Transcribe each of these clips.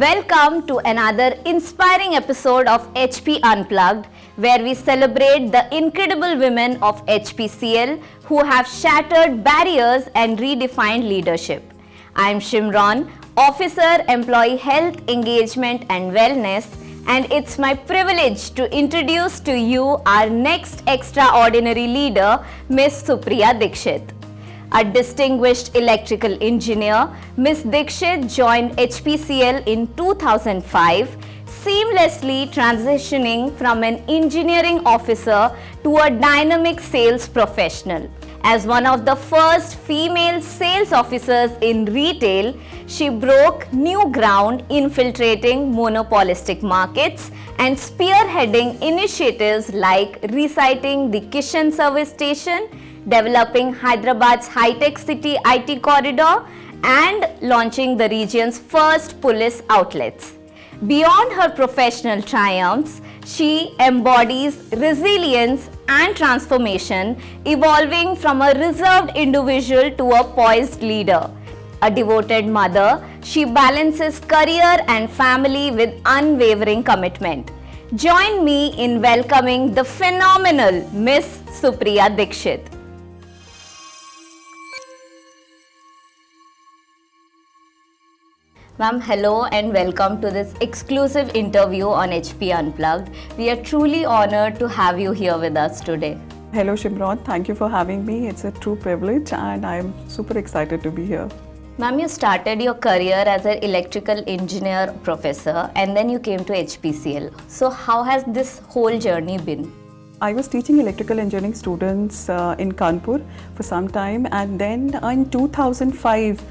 Welcome to another inspiring episode of HP Unplugged, where we celebrate the incredible women of HPCL who have shattered barriers and redefined leadership. I am Shimron, Officer Employee Health, Engagement and Wellness, and it's my privilege to introduce to you our next extraordinary leader, Ms. Supriya Dixit. A distinguished electrical engineer, Ms. Dixit joined HPCL in 2005, seamlessly transitioning from an engineering officer to a dynamic sales professional. As one of the first female sales officers in retail, she broke new ground infiltrating monopolistic markets and spearheading initiatives like reciting the Kishan service station, developing Hyderabad's high-tech city IT corridor, and launching the region's first police outlets. Beyond her professional triumphs, she embodies resilience and transformation, evolving from a reserved individual to a poised leader. A devoted mother, she balances career and family with unwavering commitment. Join me in welcoming the phenomenal Miss Supriya Dixit. Ma'am, hello and welcome to this exclusive interview on HP Unplugged. We are truly honored to have you here with us today. Hello Shimron, thank you for having me. It's a true privilege and I'm super excited to be here. Ma'am, you started your career as an electrical engineer professor and then you came to HPCL. So how has this whole journey been? I was teaching electrical engineering students in Kanpur for some time, and then in 2005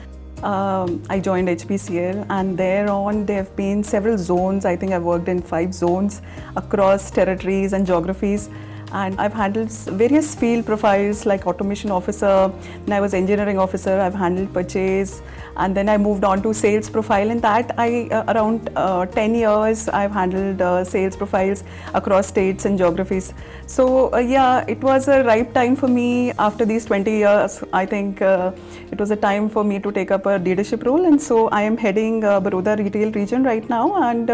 I joined HPCL, and thereon there have been several zones. I think I've worked in 5 zones across territories and geographies, and I've handled various field profiles like automation officer, then I was engineering officer, I've handled purchase, and then I moved on to sales profile. In that, around 10 years I've handled sales profiles across states and geographies. So yeah, it was a ripe time for me. After these 20 years, I think it was a time for me to take up a leadership role, and so I am heading Baroda Retail region right now, and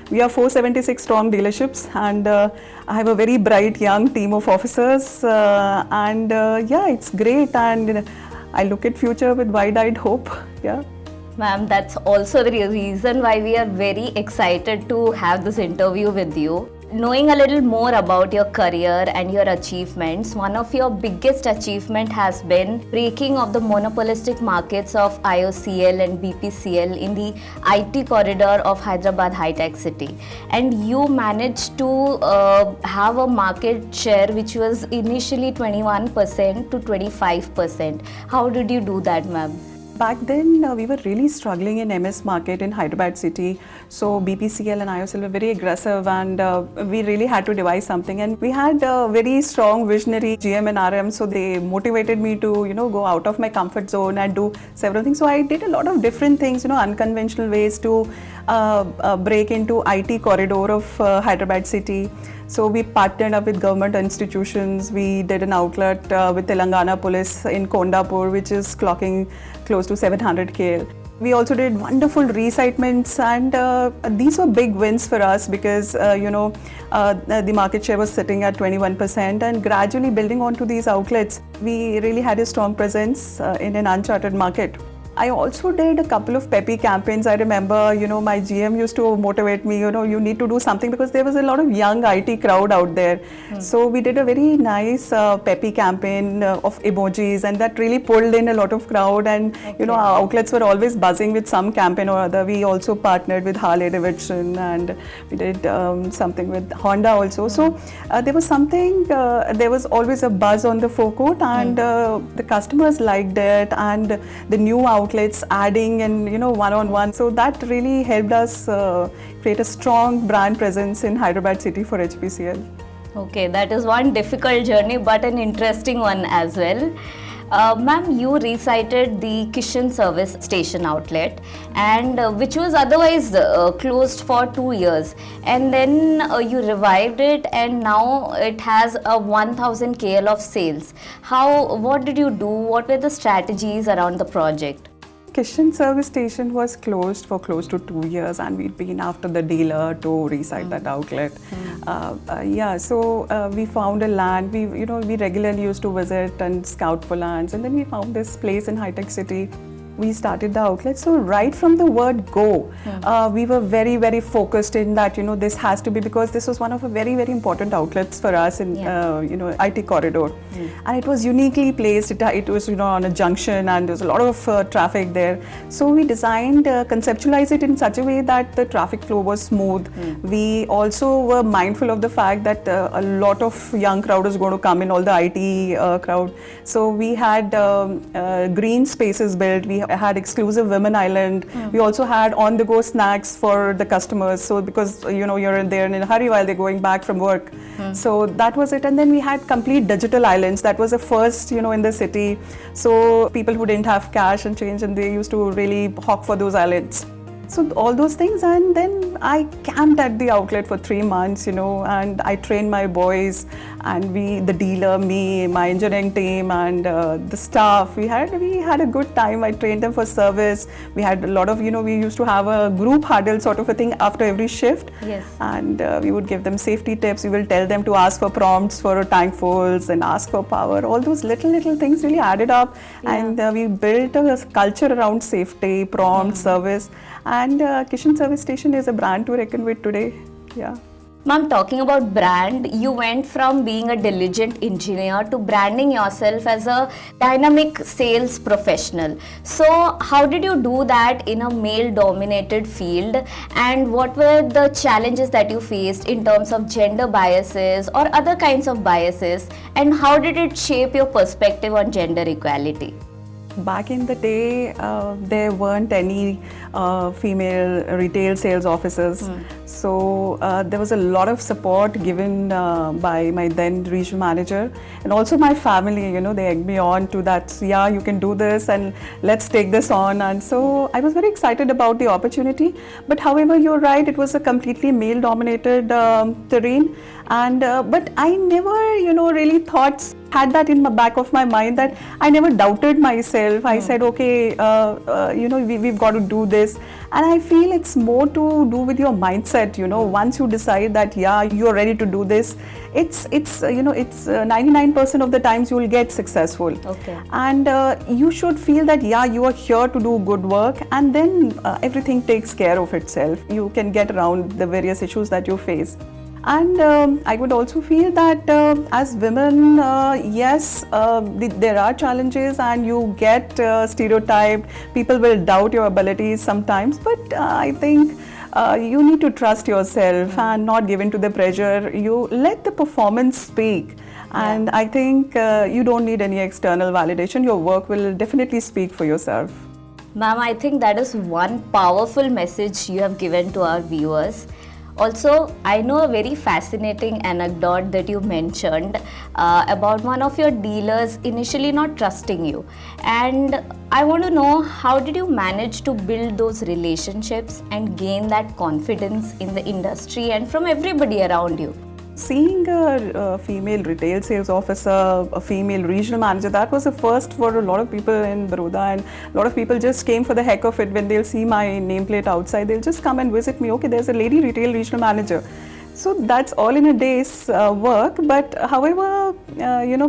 we are 476 strong dealerships, and I have a very bright young team of officers, and yeah, it's great, and I look at future with wide-eyed hope. Yeah. Ma'am, that's also the reason why we are very excited to have this interview with you. Knowing a little more about your career and your achievements, one of your biggest achievement has been breaking of the monopolistic markets of IOCL and BPCL in the IT corridor of Hyderabad high-tech city. And you managed to have a market share which was initially 21% to 25%. How did you do that, ma'am? Back then, we were really struggling in MS market in Hyderabad city. So BPCL and IOCL were very aggressive, and we really had to devise something. And we had a very strong visionary GM and RM, so they motivated me to, go out of my comfort zone and do several things. So I did a lot of different things, unconventional ways to break into IT corridor of Hyderabad city. So we partnered up with government institutions. We did an outlet with Telangana Police in Kondapur, which is clocking close to 700 KL. We also did wonderful recitements, and these were big wins for us because the market share was sitting at 21%, and gradually building onto these outlets, we really had a strong presence in an uncharted market. I also did a couple of peppy campaigns. I remember, my GM used to motivate me, you need to do something because there was a lot of young IT crowd out there. So we did a very nice peppy campaign of emojis, and that really pulled in a lot of crowd, and our outlets were always buzzing with some campaign or other. We also partnered with Harley Davidson, and we did something with Honda also. So there was something, there was always a buzz on the forecourt, and the customers liked it, and the new outlets adding and one-on-one. So that really helped us create a strong brand presence in Hyderabad city for HPCL. Okay, that is one difficult journey but an interesting one as well. Ma'am, you recited the Kishan service station outlet, and which was otherwise closed for 2 years, and then you revived it, and now it has a 1000 KL of sales. What did you do? What were the strategies around the project? Kitchen service station was closed for close to 2 years, and we'd been after the dealer to reside that outlet. So we found a land. We regularly used to visit and scout for lands, and then we found this place in High Tech City. We started the outlet. So right from the word go, we were very, very focused in that, this has to be, because this was one of the very, very important outlets for us in, IT corridor. And it was uniquely placed. It was, on a junction, and there was a lot of traffic there. So we designed, conceptualized it in such a way that the traffic flow was smooth. We also were mindful of the fact that a lot of young crowd is going to come in, all the IT crowd. So we had green spaces built. We had exclusive women island. We also had on-the-go snacks for the customers. So because you're there in a hurry while they're going back from work. So that was it. And then we had complete digital islands. That was the first, in the city. So people who didn't have cash and change, and they used to really hawk for those islands. So all those things, and then I camped at the outlet for 3 months, and I trained my boys, and the dealer, me, my engineering team, and the staff. We had a good time. I trained them for service. We had a lot of, we used to have a group huddle sort of a thing after every shift. Yes. And we would give them safety tips. We will tell them to ask for prompts for tank fulls and ask for power. All those little things really added up, and we built a culture around safety, prompt, service. And Kitchen Service Station is a brand to reckon with today. Yeah. Ma'am, talking about brand, you went from being a diligent engineer to branding yourself as a dynamic sales professional. So how did you do that in a male-dominated field, and what were the challenges that you faced in terms of gender biases or other kinds of biases, and how did it shape your perspective on gender equality? Back in the day, there weren't any female retail sales officers. So there was a lot of support given by my then regional manager, and also my family. They egged me on to that. Yeah, you can do this, and let's take this on. And so I was very excited about the opportunity. But however, you're right, it was a completely male-dominated terrain. And but I never, really had that in the back of my mind, that I never doubted myself. I said, okay, we've got to do this. And I feel it's more to do with your mindset. Once you decide that, you're ready to do this, it's 99% of the times you will get successful. Okay. And you should feel that, you are here to do good work, and then everything takes care of itself. You can get around the various issues that you face. And I would also feel that as women, yes, there are challenges, and you get stereotyped. People will doubt your abilities sometimes, but I think you need to trust yourself and not give in to the pressure. You let the performance speak. And I think you don't need any external validation. Your work will definitely speak for yourself. Ma'am, I think that is one powerful message you have given to our viewers. Also, I know a very fascinating anecdote that you mentioned about one of your dealers initially not trusting you. And I want to know, how did you manage to build those relationships and gain that confidence in the industry and from everybody around you? Seeing a female retail sales officer, a female regional manager, that was a first for a lot of people in Baroda, and a lot of people just came for the heck of it. When they'll see my nameplate outside, they'll just come and visit me. Okay, there's a lady retail regional manager. So that's all in a day's work. But however,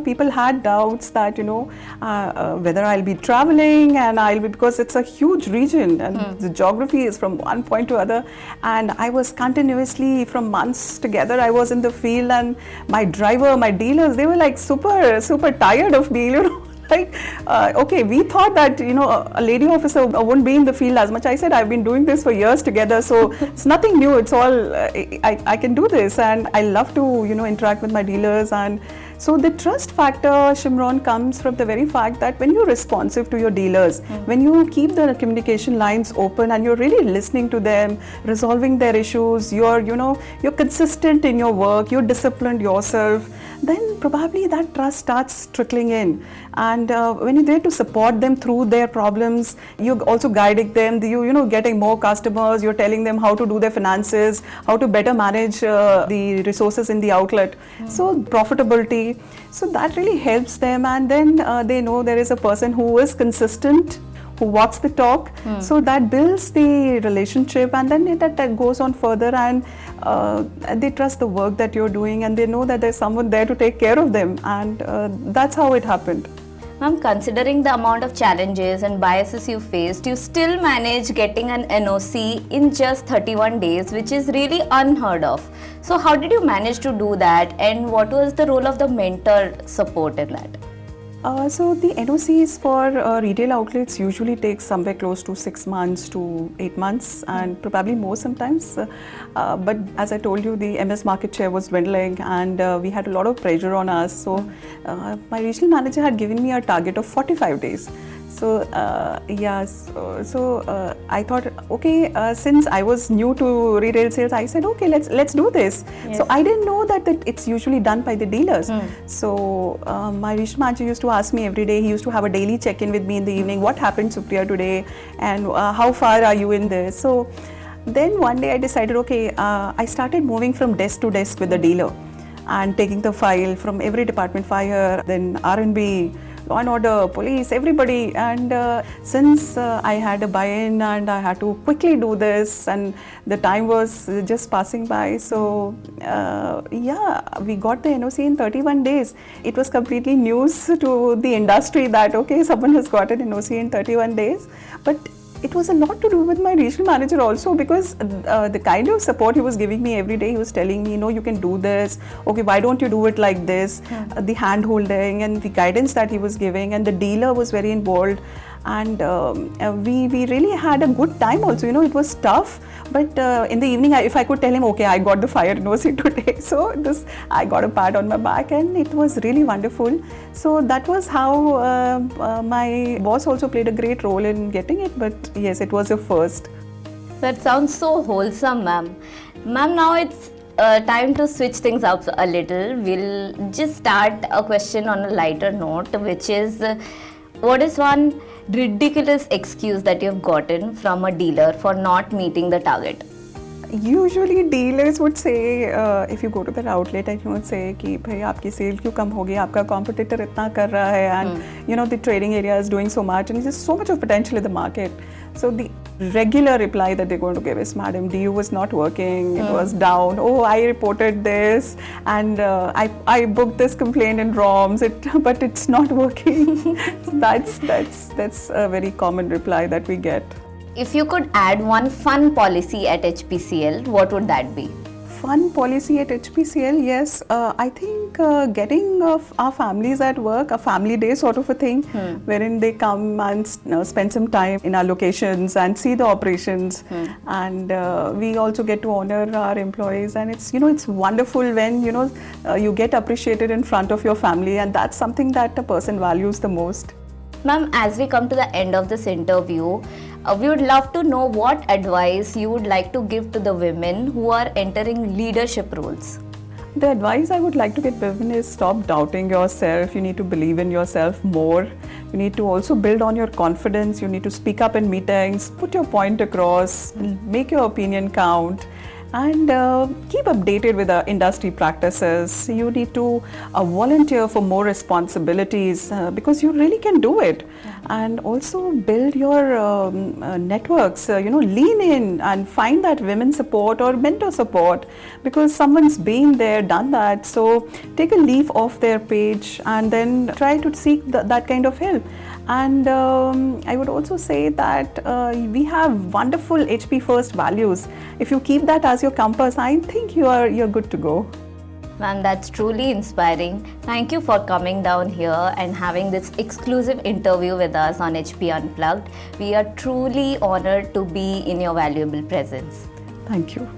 people had doubts that, whether I'll be traveling, and because it's a huge region, and the geography is from one point to other. And I was continuously, from months together, I was in the field, and my driver, my dealers, they were like super tired of me, Like, okay, we thought that, a lady officer wouldn't be in the field as much. I said, I've been doing this for years together, so it's nothing new. It's all, I can do this, and I love to, interact with my dealers. And so the trust factor, Shimron, comes from the very fact that when you're responsive to your dealers, when you keep the communication lines open and you're really listening to them, resolving their issues, you're consistent in your work, you're disciplined yourself, then probably that trust starts trickling in. And when you're there to support them through their problems, you're also guiding them, getting more customers, you're telling them how to do their finances, how to better manage the resources in the outlet. So profitability. So that really helps them, and then they know there is a person who is consistent, who walks the talk. So that builds the relationship, and then that goes on further, and they trust the work that you're doing, and they know that there's someone there to take care of them, and that's how it happened. Ma'am, considering the amount of challenges and biases you faced, you still managed getting an NOC in just 31 days, which is really unheard of. So how did you manage to do that, and what was the role of the mentor support in that? So the NOCs for retail outlets usually take somewhere close to 6 months to 8 months, and probably more sometimes. But as I told you, the MS market share was dwindling, and we had a lot of pressure on us. So my regional manager had given me a target of 45 days. So I thought, okay, since I was new to retail sales, I said, okay, let's do this. Yes. So I didn't know that it's usually done by the dealers. So my regional manager used to ask me every day. He used to have a daily check-in with me in the evening. What happened, Supriya, today, and how far are you in this? So then one day I decided, okay, I started moving from desk to desk with the dealer and taking the file from every department, fire, then R&B, law and order, police, everybody. And since I had a buy-in and I had to quickly do this, and the time was just passing by, so we got the NOC in 31 days. It was completely news to the industry that, okay, someone has got an NOC in 31 days. But it was a lot to do with my regional manager also, because the kind of support he was giving me every day, he was telling me, no, you can do this, okay, why don't you do it like this, the hand holding and the guidance that he was giving, and the dealer was very involved, and we really had a good time also. It was tough, but in the evening, if I could tell him, okay, I got the fire NOC today, so I got a pat on my back, and it was really wonderful. So that was how my boss also played a great role in getting it, but yes, it was a first. That sounds so wholesome, ma'am. Ma'am, now it's time to switch things up a little. We'll just start a question on a lighter note, which is, what is one ridiculous excuse that you've gotten from a dealer for not meeting the target? Usually dealers would say, if you go to that outlet and you would say कि भाई आपकी cell क्यों कम हो गई, आपका competitor इतना कर रहा है, and the trading area is doing so much, and there's so much of potential in the market. So the regular reply that they're going to give is, madam, DU was not working, it was down, oh, I reported this, and I booked this complaint in ROMs, but it's not working. That's a very common reply that we get. If you could add one fun policy at HPCL, what would that be? Fun policy at HPCL, yes. I think getting our families at work, a family day sort of a thing, wherein they come and spend some time in our locations and see the operations, and we also get to honor our employees, and it's wonderful when you get appreciated in front of your family, and that's something that a person values the most. Ma'am, as we come to the end of this interview, we would love to know what advice you would like to give to the women who are entering leadership roles. The advice I would like to give women is, stop doubting yourself. You need to believe in yourself more. You need to also build on your confidence. You need to speak up in meetings, put your point across, make your opinion count, and keep updated with the industry practices. You need to volunteer for more responsibilities because you really can do it. And also build your networks, lean in and find that women support or mentor support, because someone's been there, done that. So take a leaf off their page and then try to seek that kind of help. And I would also say that we have wonderful HP First values. If you keep that as your compass, I think you're good to go. Ma'am, that's truly inspiring. Thank you for coming down here and having this exclusive interview with us on HP Unplugged. We are truly honored to be in your valuable presence. Thank you.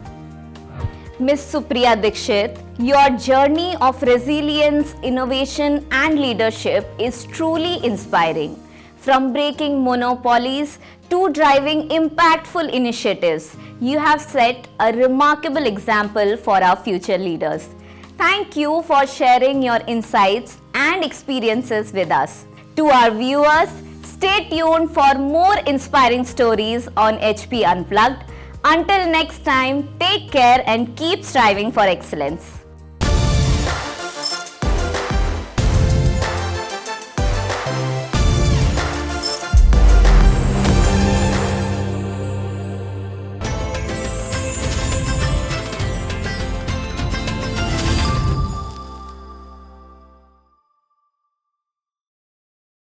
Ms. Supriya Dixit, your journey of resilience, innovation and leadership is truly inspiring. From breaking monopolies to driving impactful initiatives, you have set a remarkable example for our future leaders. Thank you for sharing your insights and experiences with us. To our viewers, stay tuned for more inspiring stories on HP Unplugged. Until next time, take care and keep striving for excellence.